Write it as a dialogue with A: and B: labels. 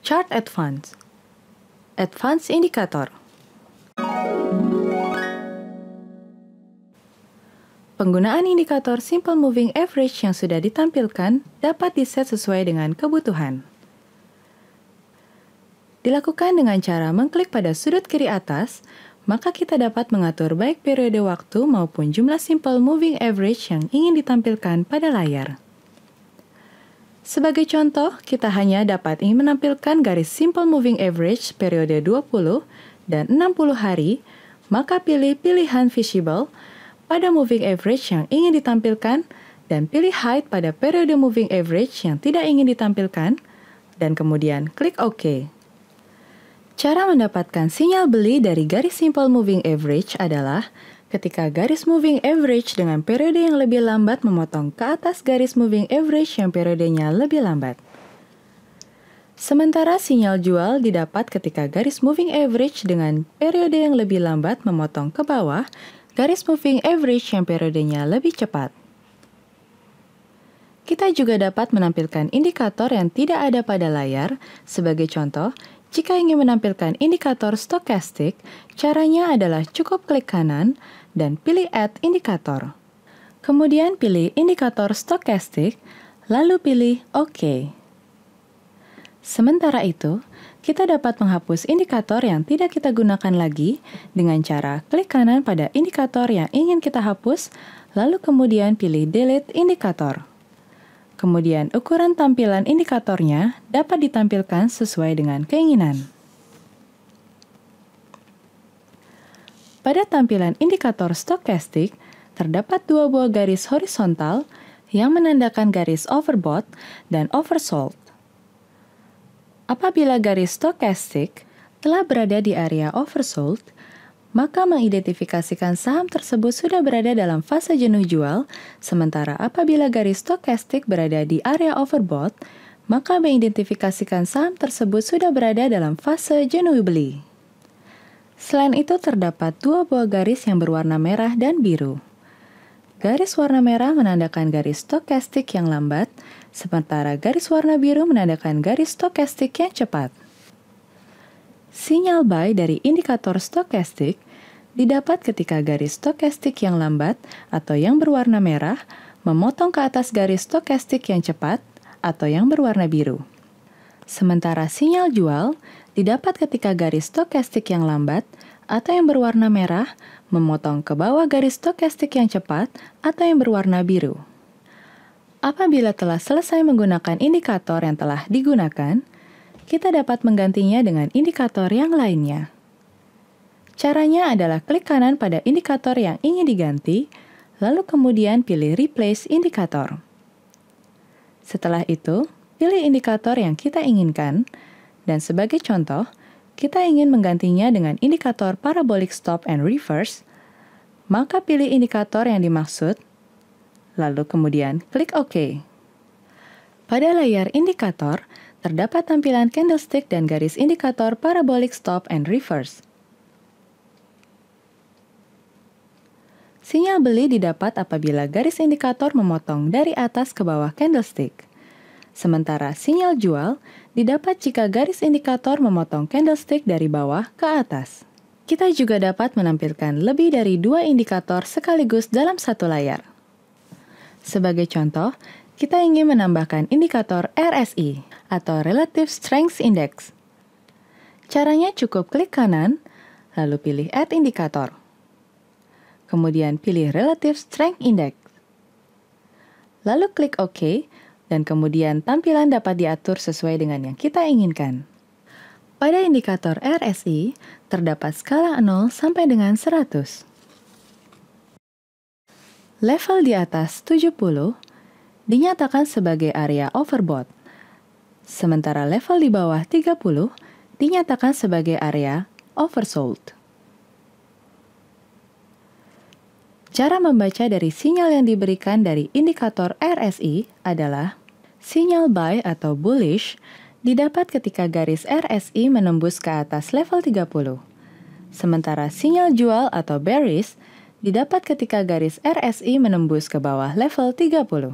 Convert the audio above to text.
A: Chart Advance. Advance Indikator. Penggunaan indikator Simple Moving Average yang sudah ditampilkan dapat diset sesuai dengan kebutuhan. Dilakukan dengan cara mengklik pada sudut kiri atas, maka kita dapat mengatur baik periode waktu maupun jumlah Simple Moving Average yang ingin ditampilkan pada layar. Sebagai contoh, kita hanya dapat ingin menampilkan garis Simple Moving Average periode 20 dan 60 hari, maka pilih pilihan Visible pada Moving Average yang ingin ditampilkan dan pilih Hide pada periode Moving Average yang tidak ingin ditampilkan, dan kemudian klik OK. Cara mendapatkan sinyal beli dari garis Simple Moving Average adalah ketika garis Moving Average dengan periode yang lebih lambat memotong ke atas garis Moving Average yang periodenya lebih lambat. Sementara sinyal jual didapat ketika garis Moving Average dengan periode yang lebih lambat memotong ke bawah garis Moving Average yang periodenya lebih cepat. Kita juga dapat menampilkan indikator yang tidak ada pada layar. Sebagai contoh, jika ingin menampilkan indikator stokastik, caranya adalah cukup klik kanan dan pilih Add Indikator. Kemudian pilih indikator stokastik, lalu pilih OK. Sementara itu, kita dapat menghapus indikator yang tidak kita gunakan lagi dengan cara klik kanan pada indikator yang ingin kita hapus, lalu kemudian pilih Delete Indikator. Kemudian ukuran tampilan indikatornya dapat ditampilkan sesuai dengan keinginan. Pada tampilan indikator stokastik, terdapat dua buah garis horizontal yang menandakan garis overbought dan oversold. Apabila garis stokastik telah berada di area oversold, maka mengidentifikasikan saham tersebut sudah berada dalam fase jenuh jual, sementara apabila garis stokastik berada di area overbought, maka mengidentifikasikan saham tersebut sudah berada dalam fase jenuh beli. Selain itu, terdapat dua buah garis yang berwarna merah dan biru. Garis warna merah menandakan garis stokastik yang lambat, sementara garis warna biru menandakan garis stokastik yang cepat. Sinyal buy dari indikator stokastik didapat ketika garis stokastik yang lambat atau yang berwarna merah memotong ke atas garis stokastik yang cepat atau yang berwarna biru. Sementara sinyal jual didapat ketika garis stokastik yang lambat atau yang berwarna merah memotong ke bawah garis stokastik yang cepat atau yang berwarna biru. Apabila telah selesai menggunakan indikator yang telah digunakan, kita dapat menggantinya dengan indikator yang lainnya. Caranya adalah klik kanan pada indikator yang ingin diganti, lalu kemudian pilih Replace Indikator. Setelah itu, pilih indikator yang kita inginkan, dan sebagai contoh, kita ingin menggantinya dengan indikator Parabolic Stop and Reverse, maka pilih indikator yang dimaksud, lalu kemudian klik OK. Pada layar indikator, terdapat tampilan candlestick dan garis indikator Parabolic Stop and Reverse. Sinyal beli didapat apabila garis indikator memotong dari atas ke bawah candlestick. Sementara sinyal jual didapat jika garis indikator memotong candlestick dari bawah ke atas. Kita juga dapat menampilkan lebih dari dua indikator sekaligus dalam satu layar. Sebagai contoh, kita ingin menambahkan indikator RSI atau Relative Strength Index. Caranya cukup klik kanan, lalu pilih Add Indikator. Kemudian pilih Relative Strength Index. Lalu klik OK, dan kemudian tampilan dapat diatur sesuai dengan yang kita inginkan. Pada indikator RSI, terdapat skala 0 sampai dengan 100. Level di atas 70 dinyatakan sebagai area overbought, sementara level di bawah 30 dinyatakan sebagai area oversold. Cara membaca dari sinyal yang diberikan dari indikator RSI adalah sinyal buy atau bullish didapat ketika garis RSI menembus ke atas level 30. Sementara sinyal jual atau bearish didapat ketika garis RSI menembus ke bawah level 30.